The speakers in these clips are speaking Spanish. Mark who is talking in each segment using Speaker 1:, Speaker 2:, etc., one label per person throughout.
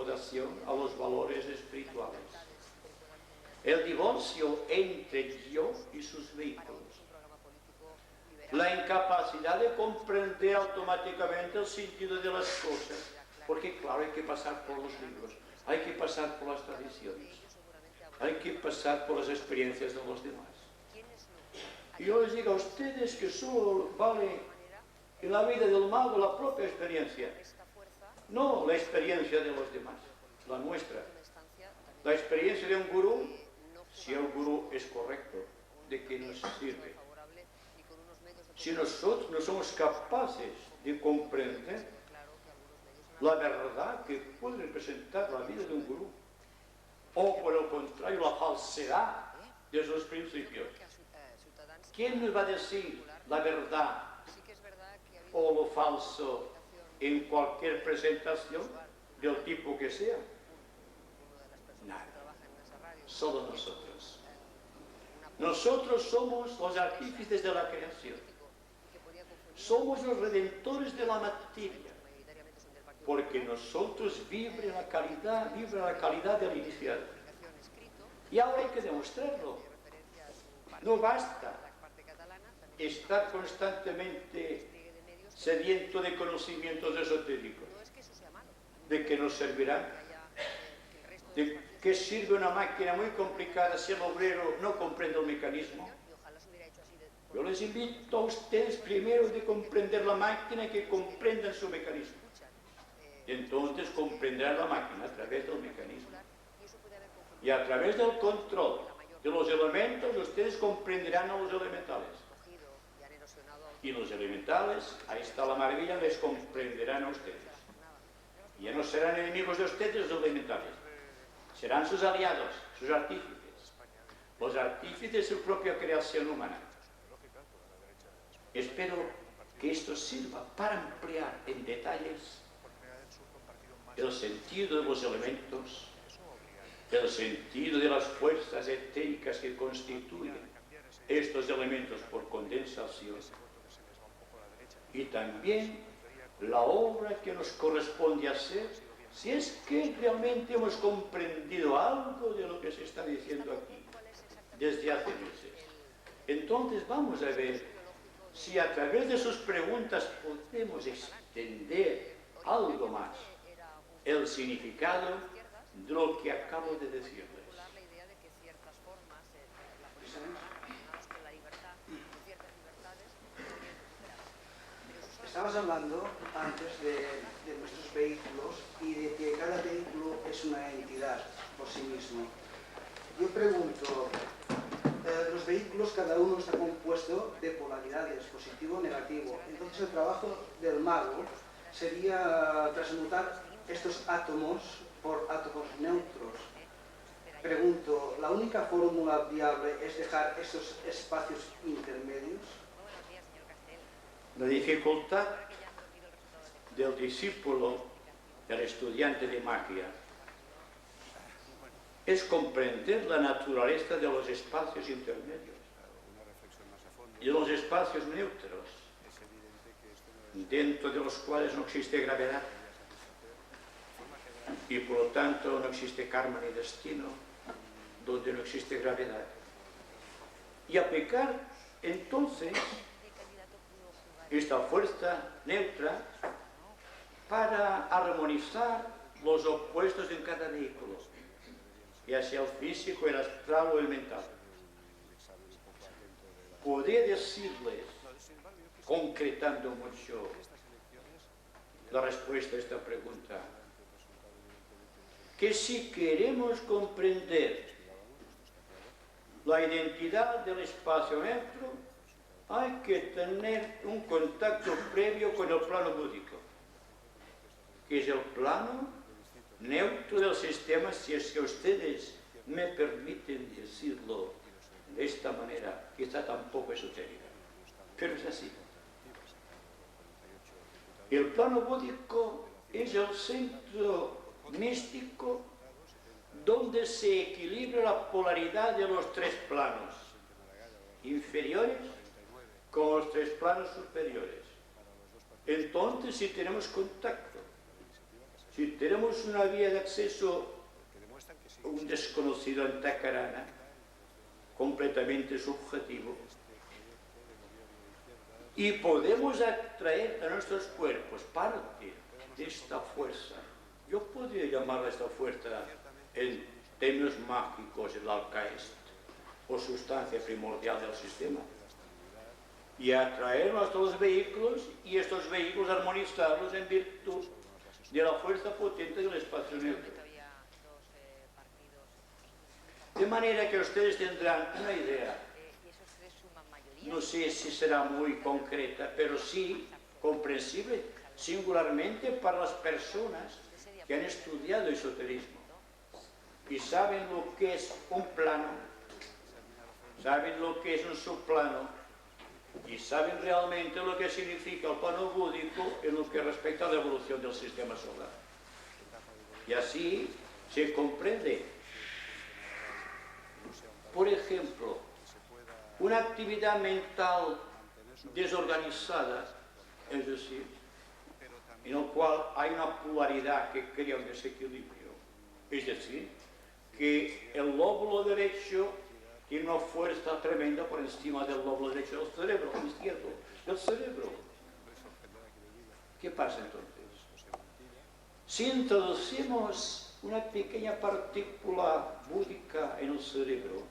Speaker 1: acomodación a los valores espirituales. El divorcio entre yo y sus vehículos. La incapacidad de comprender automáticamente el sentido de las cosas, porque claro, hay que pasar por los libros, hay que pasar por las tradiciones, hay que pasar por las experiencias de los demás. Y yo les digo a ustedes que solo vale en la vida del mago la propia experiencia, no la experiencia de los demás, la nuestra. La experiencia de un gurú, si el gurú es correcto, ¿de qué nos sirve? Si nosotros no somos capaces de comprender la verdad que puede representar la vida de un gurú, o por el contrario, la falsedad de sus principios, ¿quién nos va a decir la verdad o lo falso en cualquier presentación del tipo que sea? Nada, solo nosotros. Nosotros somos los artífices de la creación, somos los redentores de la materia, porque nosotros vibra la calidad del iniciado. Y ahora hay que demostrarlo. No basta estar constantemente sediento de conocimientos esotéricos. ¿De qué nos servirá? ¿De qué sirve una máquina muy complicada si el obrero no comprende el mecanismo? Yo les invito a ustedes primero de comprender la máquina y que comprendan su mecanismo. Entonces comprenderán la máquina a través del mecanismo. Y a través del control de los elementos, ustedes comprenderán a los elementales. Y los elementales, ahí está la maravilla, les comprenderán a ustedes. Y ya no serán enemigos de ustedes los elementales. Serán sus aliados, sus artífices. Los artífices de su propia creación humana. Espero que esto sirva para ampliar en detalles el sentido de los elementos, el sentido de las fuerzas etéricas que constituyen estos elementos por condensación, y también la obra que nos corresponde hacer si es que realmente hemos comprendido algo de lo que se está diciendo aquí desde hace meses. Entonces vamos a ver si a través de sus preguntas podemos extender algo más el significado de lo que acabo de decirles.
Speaker 2: Estabas hablando antes de nuestros vehículos y de que cada vehículo es una entidad por sí mismo. Yo pregunto, los vehículos cada uno está compuesto de polaridades, positivo o negativo. Entonces el trabajo del mago sería transmutar estos átomos por átomos neutros. Pregunto, ¿la única fórmula viable es dejar esos espacios intermedios?
Speaker 1: La dificultad del discípulo, del estudiante de magia, es comprender la naturaleza de los espacios intermedios y de los espacios neutros, dentro de los cuales no existe gravedad y por lo tanto no existe karma ni destino, donde no existe gravedad. Y aplicar entonces esta fuerza neutra para armonizar los opuestos en cada vehículo, ya sea el físico, el astral o el mental. Podría decirles, concretando mucho la respuesta a esta pregunta, que si queremos comprender la identidad del espacio neutro, hay que tener un contacto previo con el plano búdico, que es el plano neutro del sistema, si es que ustedes me permiten decirlo de esta manera, quizá tampoco esotérica, pero es así. El plano búdico es el centro místico donde se equilibra la polaridad de los tres planos inferiores con los tres planos superiores. Entonces, si tenemos contacto Si tenemos una vía de acceso a un desconocido en Tacarana, completamente subjetivo, y podemos atraer a nuestros cuerpos parte de esta fuerza, yo podría llamarla esta fuerza en términos mágicos el alcaest, o sustancia primordial del sistema, y atraerlos a estos vehículos y estos vehículos armonizarlos en virtud de la fuerza potente del espacio neutro. De manera que ustedes tendrán una idea, no sé si será muy concreta, pero sí comprensible singularmente para las personas que han estudiado esoterismo y saben lo que es un plano, saben lo que es un subplano y saben realmente lo que significa el plano búdico en lo que respecta a la evolución del sistema solar. Y así se comprende, por ejemplo, una actividad mental desorganizada, es decir, en el cual hay una polaridad que crea un desequilibrio, es decir, que el lóbulo derecho tiene una fuerza tremenda por encima del lóbulo derecho del cerebro, izquierdo, del cerebro. ¿Qué pasa entonces? Si introducimos una pequeña partícula búdica en el cerebro,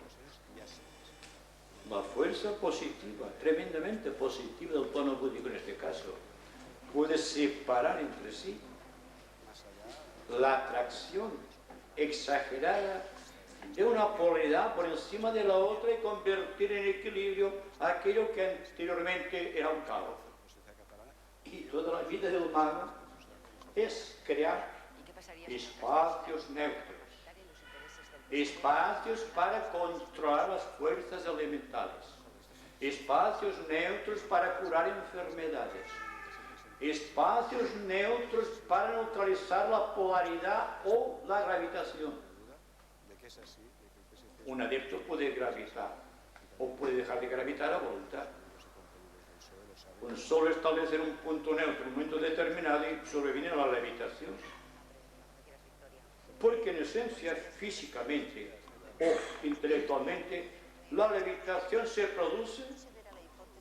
Speaker 1: la fuerza positiva, tremendamente positiva del plano búdico en este caso, puede separar entre sí la atracción exagerada de una polaridad por encima de la otra y convertir en equilibrio aquello que anteriormente era un caos. Y toda la vida del humano es crear espacios neutros, espacios para controlar las fuerzas elementales, espacios neutros para curar enfermedades, espacios neutros para neutralizar la polaridad o la gravitación. Un adepto puede gravitar o puede dejar de gravitar a voluntad. Con solo establecer un punto neutro en un momento determinado y sobreviene la levitación. Porque en esencia, físicamente o intelectualmente, la levitación se produce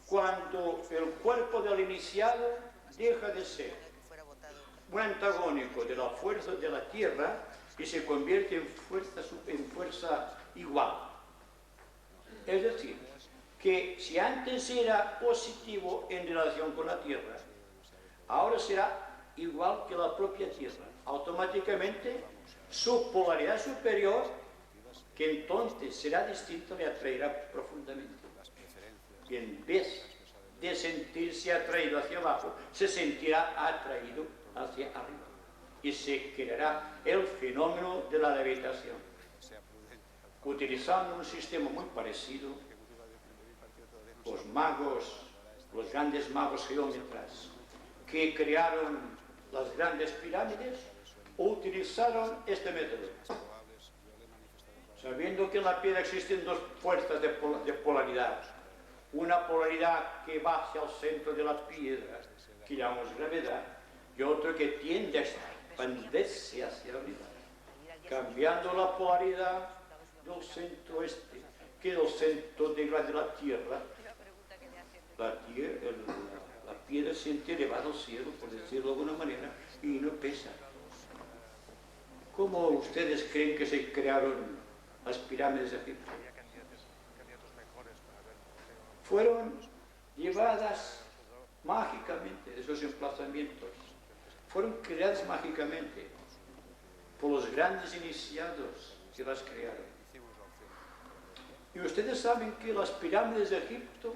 Speaker 1: cuando el cuerpo del iniciado deja de ser un antagónico de la fuerza de la Tierra y se convierte en fuerza igual. Es decir, que si antes era positivo en relación con la Tierra, ahora será igual que la propia Tierra. Automáticamente su polaridad superior, que entonces será distinta, le atraerá profundamente. Y en vez de sentirse atraído hacia abajo, se sentirá atraído hacia arriba. Y se creará el fenómeno de la levitación. Utilizando un sistema muy parecido, los magos, los grandes magos geómetras que crearon las grandes pirámides, utilizaron este método. Sabiendo que en la piedra existen dos fuerzas de polaridad, una polaridad que va hacia el centro de la piedra, que llamamos gravedad, y otra que tiende a expandirse hacia arriba, cambiando la polaridad del centro este, que es el centro de la Tierra. La piedra se siente elevada al cielo, por decirlo de alguna manera, y no pesa. ¿Cómo ustedes creen que se crearon las pirámides de Egipto? Fueron llevadas mágicamente de esos emplazamientos. Fueron creadas mágicamente por los grandes iniciados que las crearon. Y ustedes saben que las pirámides de Egipto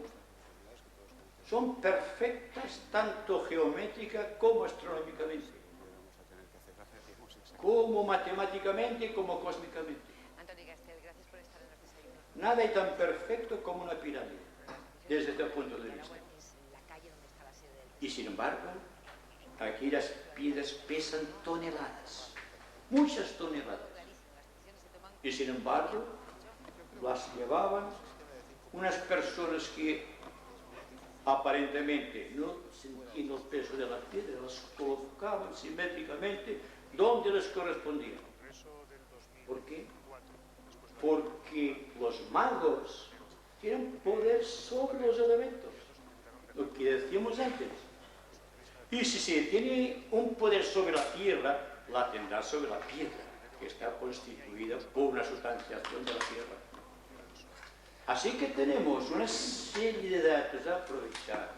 Speaker 1: son perfectas tanto geométrica como astronómicamente, como matemáticamente como cósmicamente. Nada hay tan perfecto como una pirámide, desde este punto de vista. Y sin embargo, aquí las piedras pesan toneladas, muchas toneladas. Y sin embargo, las llevaban unas personas que aparentemente no sentían el peso de la piedra, las colocaban simétricamente donde les correspondía. ¿Por qué? Porque los magos tienen poder sobre los elementos, lo que decíamos antes. Y si se tiene un poder sobre la tierra, la tendrá sobre la piedra, que está constituida por una sustanciación de la tierra. Así que tenemos una serie de datos a aprovechar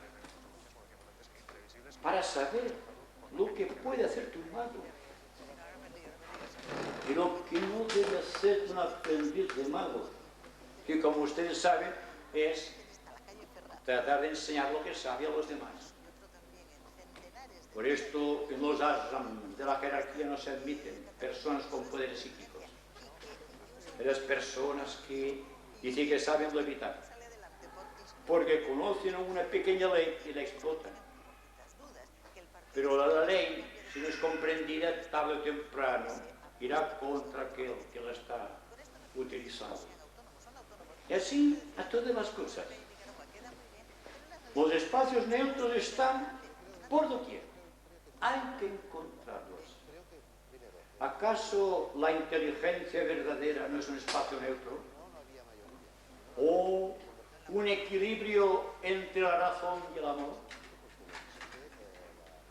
Speaker 1: para saber lo que puede hacer tu mago y lo que no debe hacer un aprendiz de mago, que como ustedes saben es tratar de enseñar lo que sabe a los demás. Por esto en los ashram de la jerarquía no se admiten personas con poderes psíquicos. Las personas que dicen que saben levitar, porque conocen una pequeña ley y la explotan. Pero la ley, si no es comprendida, tarde o temprano irá contra aquel que la está utilizando. Y así a todas las cosas. Los espacios neutros están por doquier. Hay que encontrarlos. ¿Acaso la inteligencia verdadera no es un espacio neutro? ¿O un equilibrio entre la razón y el amor?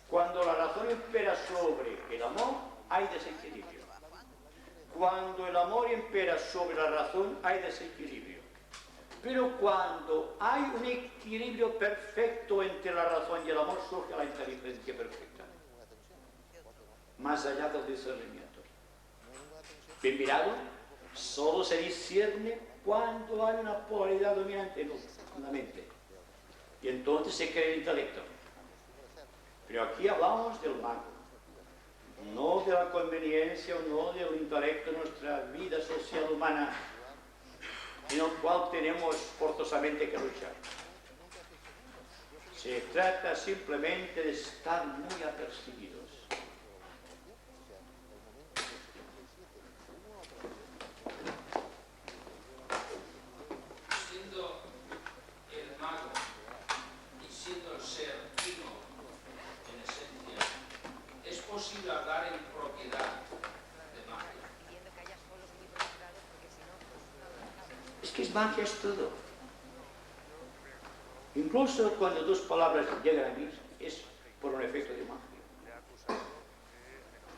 Speaker 1: Cuando la razón impera sobre el amor, hay desequilibrio. Cuando el amor impera sobre la razón, hay desequilibrio. Pero cuando hay un equilibrio perfecto entre la razón y el amor, surge la inteligencia perfecta, más allá del discernimiento. Bien mirado, solo se discierne cuando hay una polaridad dominante en la mente. Y entonces se crea el intelecto. Pero aquí hablamos del mago, no de la conveniencia o no del intelecto en nuestra vida social humana, en el cual tenemos forzosamente que luchar. Se trata simplemente de estar muy apercibidos.
Speaker 3: Siendo el mago y siendo el ser uno en esencia, ¿es posible hablar en propiedad de magia?
Speaker 1: Es que magia es todo. Incluso cuando dos palabras llegan a mí, es por un efecto de magia.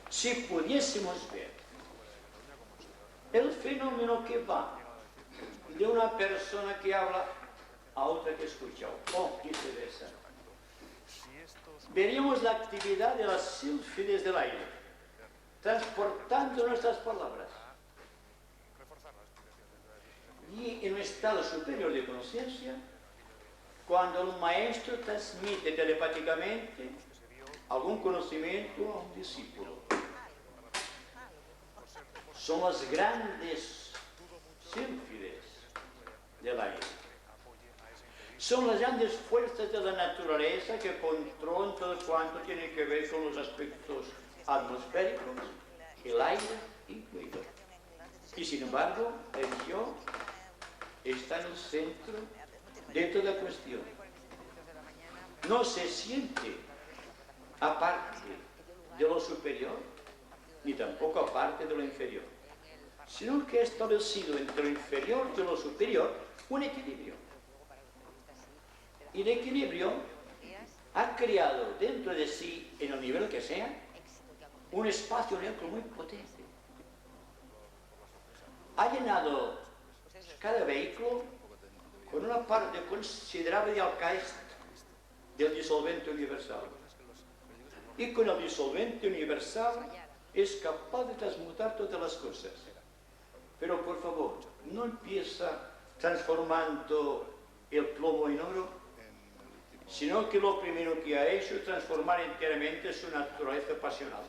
Speaker 1: Si pudiésemos ver el fenómeno que va de una persona que habla a otra que escucha, o viceversa, veríamos la actividad de las sílfides del aire, transportando nuestras palabras. Y en un estado superior de conciencia, cuando el maestro transmite telepáticamente algún conocimiento a un discípulo. Son las grandes sílfides del aire. Son las grandes fuerzas de la naturaleza que controlan todo cuanto tiene que ver con los aspectos atmosféricos, el aire incluido. Y sin embargo, el yo está en el centro de toda cuestión. No se siente aparte de lo superior, ni tampoco aparte de lo inferior, sino que ha establecido entre lo inferior y lo superior un equilibrio. Y el equilibrio ha creado dentro de sí, en el nivel que sea, un espacio neutro muy potente. Ha llenado cada vehículo con una parte considerable de alcaeste del disolvente universal. Y con el disolvente universal es capaz de transmutar todas las cosas. Pero por favor, no empieza transformando el plomo en oro, sino que lo primero que ha hecho es transformar enteramente su naturaleza pasional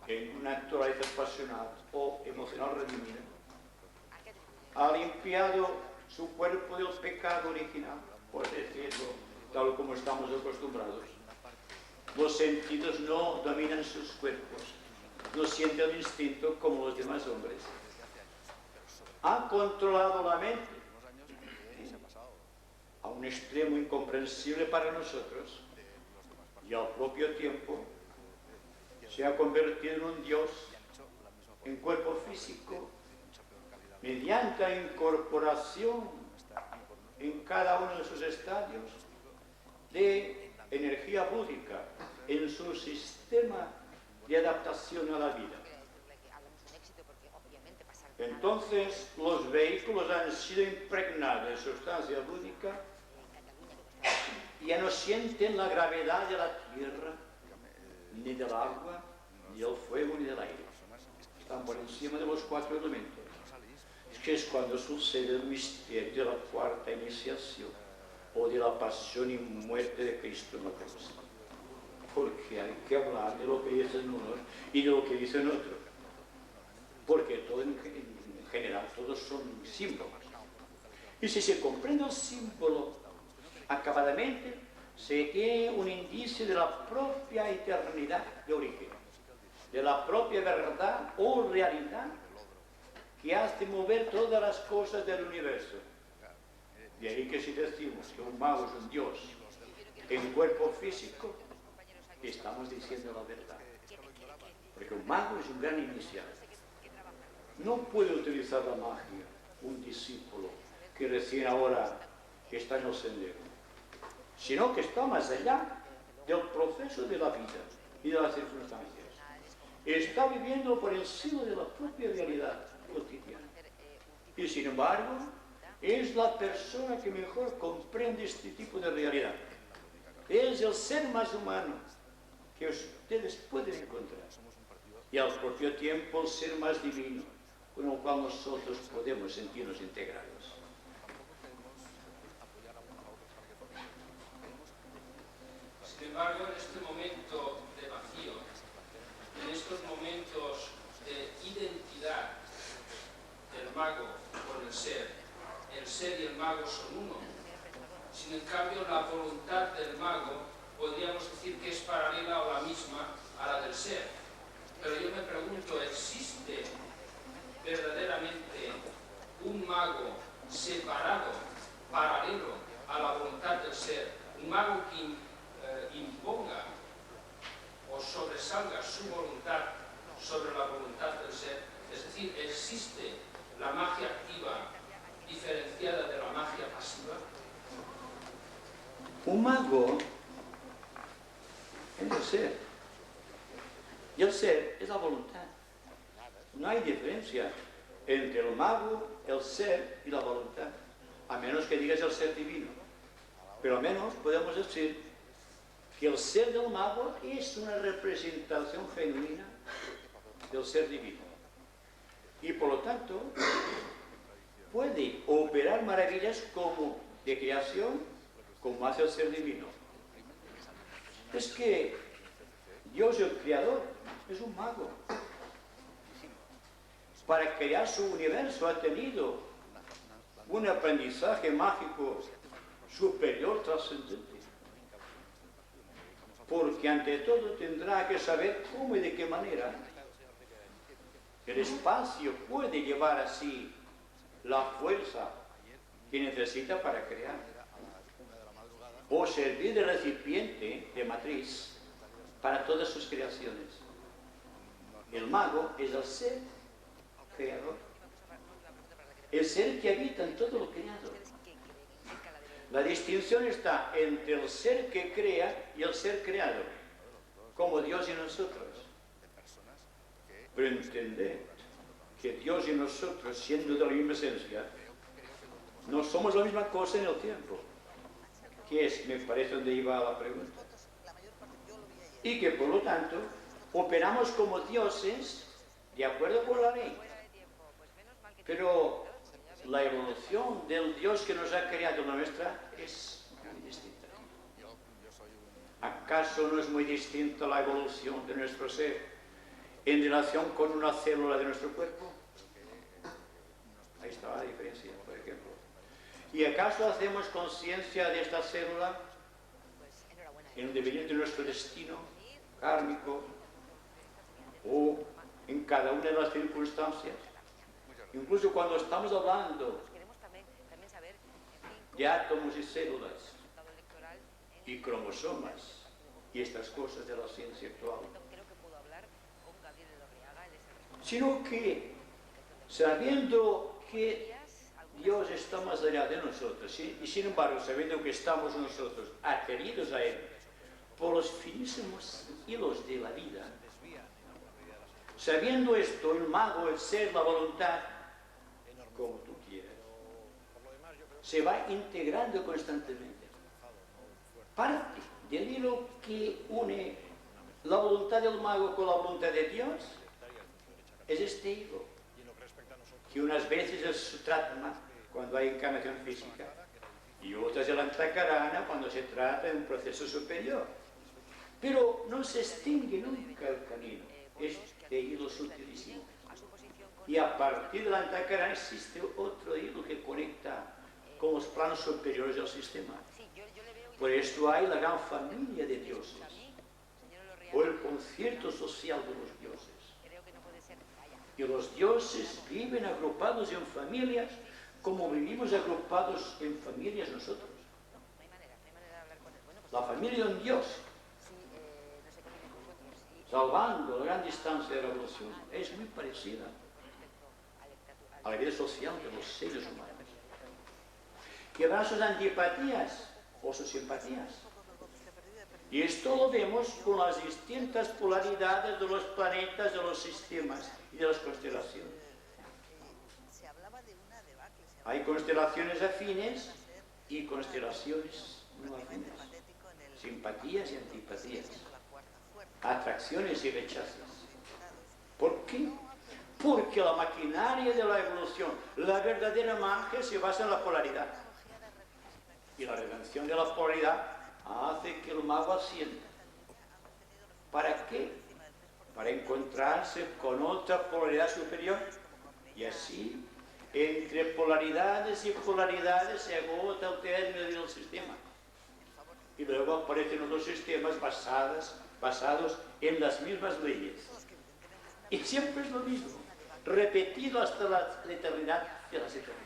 Speaker 1: en una naturaleza pasional o emocional redimida. Ha limpiado su cuerpo del pecado original, por decirlo tal como estamos acostumbrados. Los sentidos no dominan sus cuerpos, no sienten el instinto como los demás hombres. Ha controlado la mente a un extremo incomprensible para nosotros y al propio tiempo se ha convertido en un Dios en cuerpo físico mediante la incorporación en cada uno de sus estadios de energía búdica en su sistema de adaptación a la vida. Entonces los vehículos han sido impregnados de sustancia búdica y ya no sienten la gravedad de la tierra, ni del agua, ni del fuego, ni del aire. Están por encima de los 4 elementos. Es que es cuando sucede el misterio de la cuarta iniciación o de la pasión y muerte de Cristo en la cruz. Porque hay que hablar de lo que dicen unos y de lo que dicen otros. Porque todo en general, todos son símbolos. Y si se comprende el símbolo acabadamente, se tiene un indicio de la propia eternidad de origen, de la propia verdad o realidad que hace mover todas las cosas del universo. De ahí que si decimos que un mago es un Dios en cuerpo físico, estamos diciendo la verdad. Porque un mago es un gran iniciado. No puede utilizar la magia un discípulo que recién ahora está en el sendero, sino que está más allá del proceso de la vida y de las circunstancias. Está viviendo por encima de la propia realidad cotidiana. Y sin embargo, es la persona que mejor comprende este tipo de realidad. Es el ser más humano que ustedes pueden encontrar. Y al propio tiempo el ser más divino, con el cual nosotros podemos sentirnos integrados.
Speaker 3: Sin embargo, en este momento de vacío, en estos momentos de identidad del mago con el ser y el mago son uno. Sin en cambio, la voluntad del mago podríamos decir que es paralela o la misma a la del ser. Pero yo me pregunto, ¿existe verdaderamente un mago separado, paralelo a la voluntad del ser? Un mago que imponga o sobresalga su voluntad sobre la voluntad del ser. Es decir, ¿existe la magia activa diferenciada de la magia pasiva?
Speaker 1: Un mago es el ser. Y el ser es la voluntad. No hay diferencia entre el mago, el ser y la voluntad, a menos que digas el ser divino. Pero al menos podemos decir que el ser del mago es una representación genuina del ser divino. Y por lo tanto, puede operar maravillas como de creación, como hace el ser divino. Es que Dios, el Creador, es un mago. Para crear su universo ha tenido un aprendizaje mágico superior, trascendente. Porque ante todo tendrá que saber cómo y de qué manera el espacio puede llevar así la fuerza que necesita para crear, o servir de recipiente, de matriz, para todas sus creaciones. El mago es el ser creador, el ser que habita en todo lo creado. La distinción está entre el ser que crea y el ser creado, como Dios y nosotros. Pero entended que Dios y nosotros, siendo de la misma esencia, no somos la misma cosa en el tiempo, que es, me parece, donde iba la pregunta. Y que por lo tanto operamos como dioses de acuerdo con la ley. Pero la evolución del Dios que nos ha creado la nuestra es muy distinta. ¿Acaso no es muy distinta la evolución de nuestro ser en relación con una célula de nuestro cuerpo? Ahí está la diferencia, por ejemplo. ¿Y acaso hacemos conciencia de esta célula en el devenir de nuestro destino kármico o en cada una de las circunstancias? Incluso cuando estamos hablando de átomos y células y cromosomas y estas cosas de la ciencia actual, sino que sabiendo que Dios está más allá de nosotros y sin embargo sabiendo que estamos nosotros adheridos a Él por los finísimos hilos de la vida, sabiendo esto, el mago, el ser, la voluntad, como tú quieras, se va integrando constantemente. Parte del hilo que une la voluntad del mago con la voluntad de Dios es este hilo, que unas veces se trata cuando hay encarnación física y otras el antakarana cuando se trata de un proceso superior. Pero no se extingue nunca el camino, este hilo sutilísimo. Y a partir del antakarana existe otro hilo que conecta con los planos superiores del sistema. Por esto hay la gran familia de dioses, o el concierto social de los dioses. Y los dioses viven agrupados en familias como vivimos agrupados en familias nosotros. La familia de un dios, salvando la gran distancia de la evolución, es muy parecida a la vida social de los seres humanos. Que van sus antipatías o sus simpatías. Y esto lo vemos con las distintas polaridades de los planetas, de los sistemas y de las constelaciones. Hay constelaciones afines y constelaciones no afines, simpatías y antipatías, atracciones y rechazos. ¿Por qué? Porque la maquinaria de la evolución, la verdadera magia se basa en la polaridad. Y la redención de la polaridad hace que el mago ascienda. ¿Para qué? Para encontrarse con otra polaridad superior. Y así, entre polaridades y polaridades se agota el término del sistema. Y luego aparecen otros sistemas basados en las mismas leyes. Y siempre es lo mismo, repetido hasta la eternidad de las eternidades.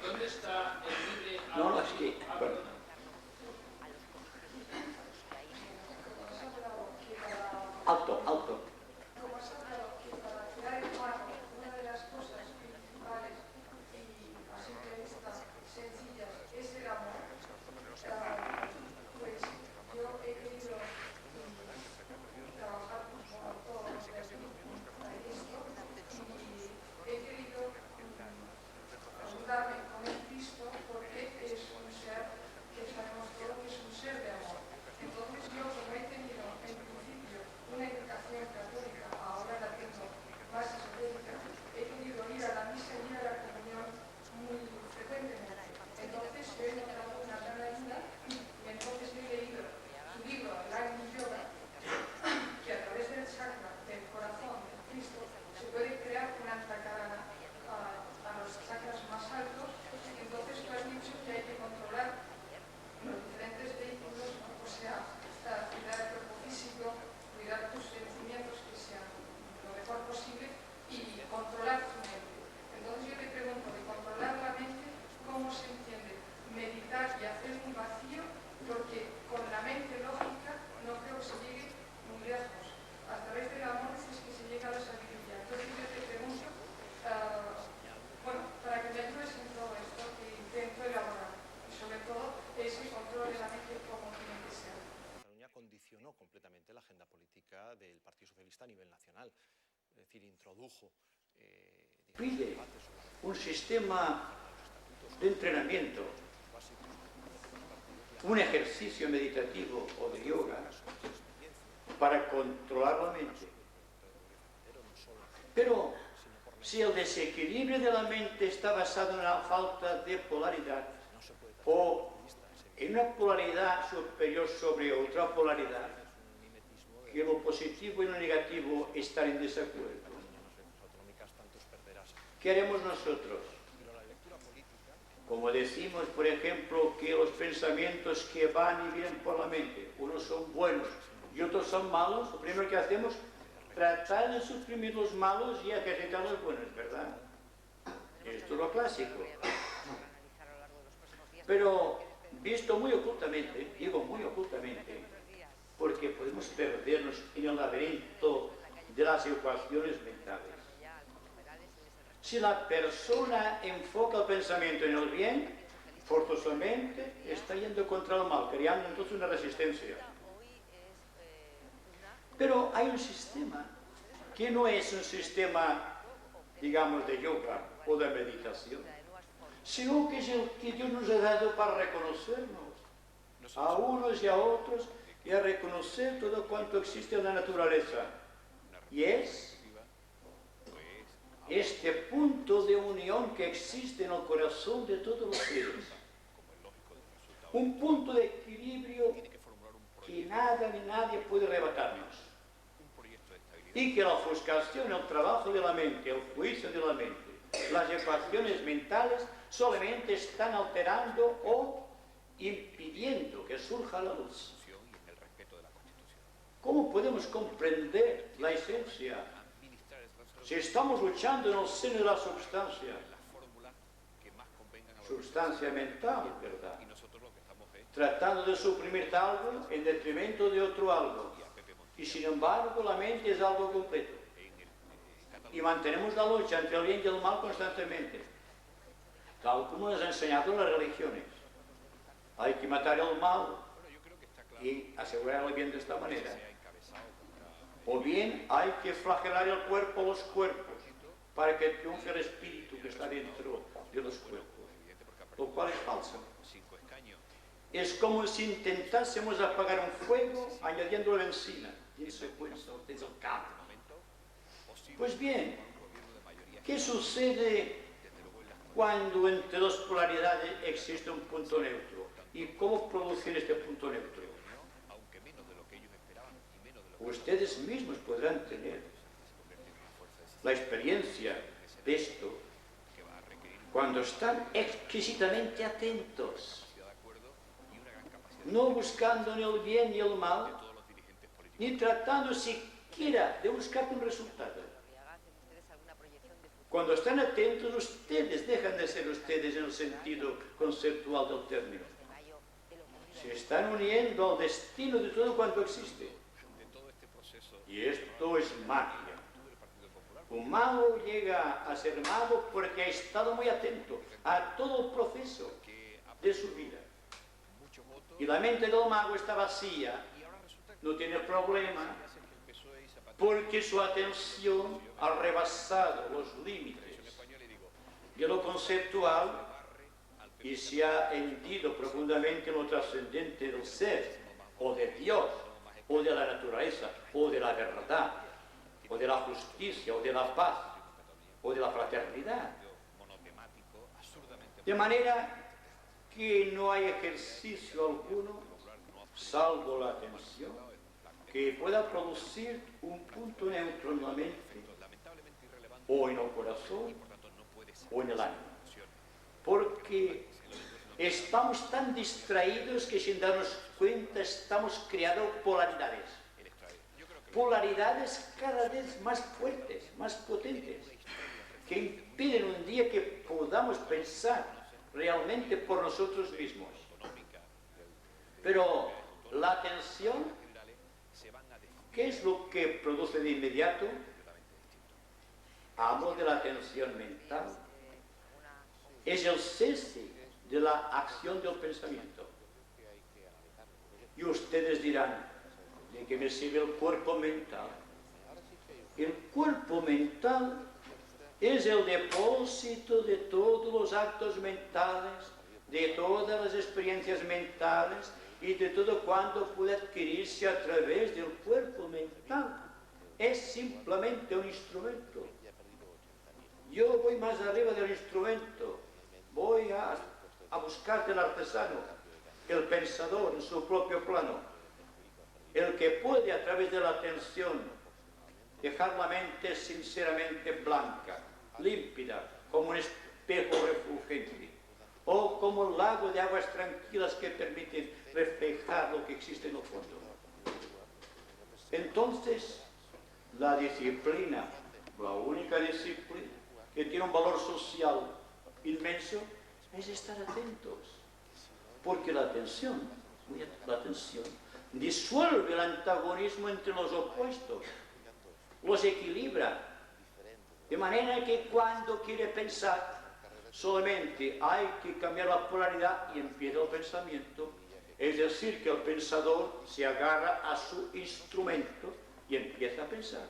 Speaker 3: ¿Dónde está el libre
Speaker 1: No, es que... Bueno. Alto, alto.
Speaker 4: Como has hablado que para crear el mago, una de las cosas principales y a simple vista sencillas es el amor, pues yo he querido trabajar con todos los de aquí para esto y he querido ayudarme con el Cristo porque es un ser que sabemos todos que es un ser de amor. Entonces yo, como he tenido en principio una educación católica, ahora la tengo más esotérica, he querido ir a la misa y ir a la comunión muy frecuentemente. Entonces yo he notado una gran ayuda y entonces he leído su libro, el Agni Yoga, que a través del chakra del corazón del Cristo se puede crear una antakarana a los chakras más altos. Entonces tú has dicho que hay que controlar los diferentes vehículos, ¿no? O sea, cuidar el cuerpo físico, cuidar tus sentimientos que sean lo mejor posible y controlar tu mente. Entonces yo te pregunto, de controlar la mente, ¿cómo se entiende? Meditar y hacer un vacío, porque con la mente lógica no creo que se llegue muy lejos. A través del amor dices que se llega a la sabiduría. Entonces yo te pregunto, bueno, para que me ayudes en todo esto que intento elaborar, y sobre todo ese control de la mente como tiene que ser.
Speaker 5: Cataluña condicionó completamente la agenda política del Partido Socialista a nivel nacional, es decir, introdujo
Speaker 1: Pide un sistema de entrenamiento, un ejercicio meditativo o de yoga para controlar la mente. Pero si el desequilibrio de la mente está basado en la falta de polaridad o en una polaridad superior sobre otra polaridad, que lo positivo y lo negativo están en desacuerdo, ¿qué haremos nosotros? Como decimos, por ejemplo, que los pensamientos que van y vienen por la mente, unos son buenos y otros son malos, lo primero que hacemos es tratar de suprimir los malos y ejercitar los buenos, ¿verdad? Esto es lo clásico. Pero visto muy ocultamente, digo muy ocultamente, porque podemos perdernos en el laberinto de las ecuaciones mentales. Si la persona enfoca el pensamiento en el bien, forzosamente está yendo contra el mal, creando entonces una resistencia. Pero hay un sistema que no es un sistema, digamos, de yoga o de meditación, sino que es el que Dios nos ha dado para reconocernos a unos y a otros y a reconocer todo cuanto existe en la naturaleza. Y es este punto de unión que existe en el corazón de todos los seres. Un punto de equilibrio que nada ni nadie puede arrebatarnos. Y que la ofuscación, el trabajo de la mente, el juicio de la mente, las ecuaciones mentales solamente están alterando o impidiendo que surja la luz. ¿Cómo podemos comprender la esencia si estamos luchando en el seno de la sustancia mental, ¿verdad? Tratando de suprimir algo en detrimento de otro algo. Y sin embargo la mente es algo completo. Y mantenemos la lucha entre el bien y el mal constantemente, tal como nos han enseñado las religiones. Hay que matar el mal y asegurar el bien de esta manera. O bien hay que flagelar el cuerpo, los cuerpos, para que triunfe el espíritu que está dentro de los cuerpos, lo cual es falso. Es como si intentásemos apagar un fuego añadiendo benzina, y eso es el cabo. Pues bien, ¿qué sucede cuando entre dos polaridades existe un punto neutro? ¿Y cómo producir este punto neutro? Ustedes mismos podrán tener la experiencia de esto cuando están exquisitamente atentos, no buscando ni el bien ni el mal, ni tratando siquiera de buscar un resultado. Cuando están atentos, ustedes dejan de ser ustedes en el sentido conceptual del término. Se están uniendo al destino de todo cuanto existe. Y esto es magia. Un mago llega a ser mago porque ha estado muy atento a todo el proceso de su vida. Y la mente del mago está vacía, no tiene problema, porque su atención ha rebasado los límites de lo conceptual y se ha hendido profundamente en lo trascendente del ser, o de Dios, o de la naturaleza, o de la verdad, o de la justicia, o de la paz, o de la fraternidad. De manera que no hay ejercicio alguno, salvo la atención, que pueda producir un punto neutro en la mente, o en el corazón, o en el ánimo. Porque estamos tan distraídos que sin darnos cuenta estamos creando polaridades. Polaridades cada vez más fuertes, más potentes, que impiden un día que podamos pensar realmente por nosotros mismos. Pero la atención, ¿qué es lo que produce de inmediato? Hablo de la atención mental. Es el cese de la acción del pensamiento. Y ustedes dirán, ¿de qué me sirve el cuerpo mental? El cuerpo mental es el depósito de todos los actos mentales, de todas las experiencias mentales y de todo cuanto puede adquirirse a través del cuerpo mental. Es simplemente un instrumento. Yo voy más arriba del instrumento, voy a buscar del artesano, el pensador en su propio plano, el que puede a través de la atención dejar la mente sinceramente blanca, límpida, como un espejo refulgente, o como un lago de aguas tranquilas que permiten reflejar lo que existe en el fondo. Entonces, la disciplina, la única disciplina que tiene un valor social inmenso, es estar atentos. porque la tensión disuelve el antagonismo entre los opuestos, los equilibra, de manera que cuando quiere pensar solamente hay que cambiar la polaridad y empieza el pensamiento, es decir, que el pensador se agarra a su instrumento y empieza a pensar.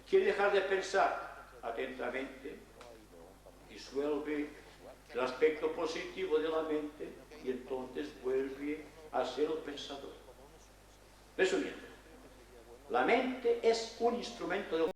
Speaker 1: Quiere dejar de pensar atentamente, disuelve el aspecto positivo de la mente y entonces vuelve a ser el pensador. Resumiendo, la mente es un instrumento del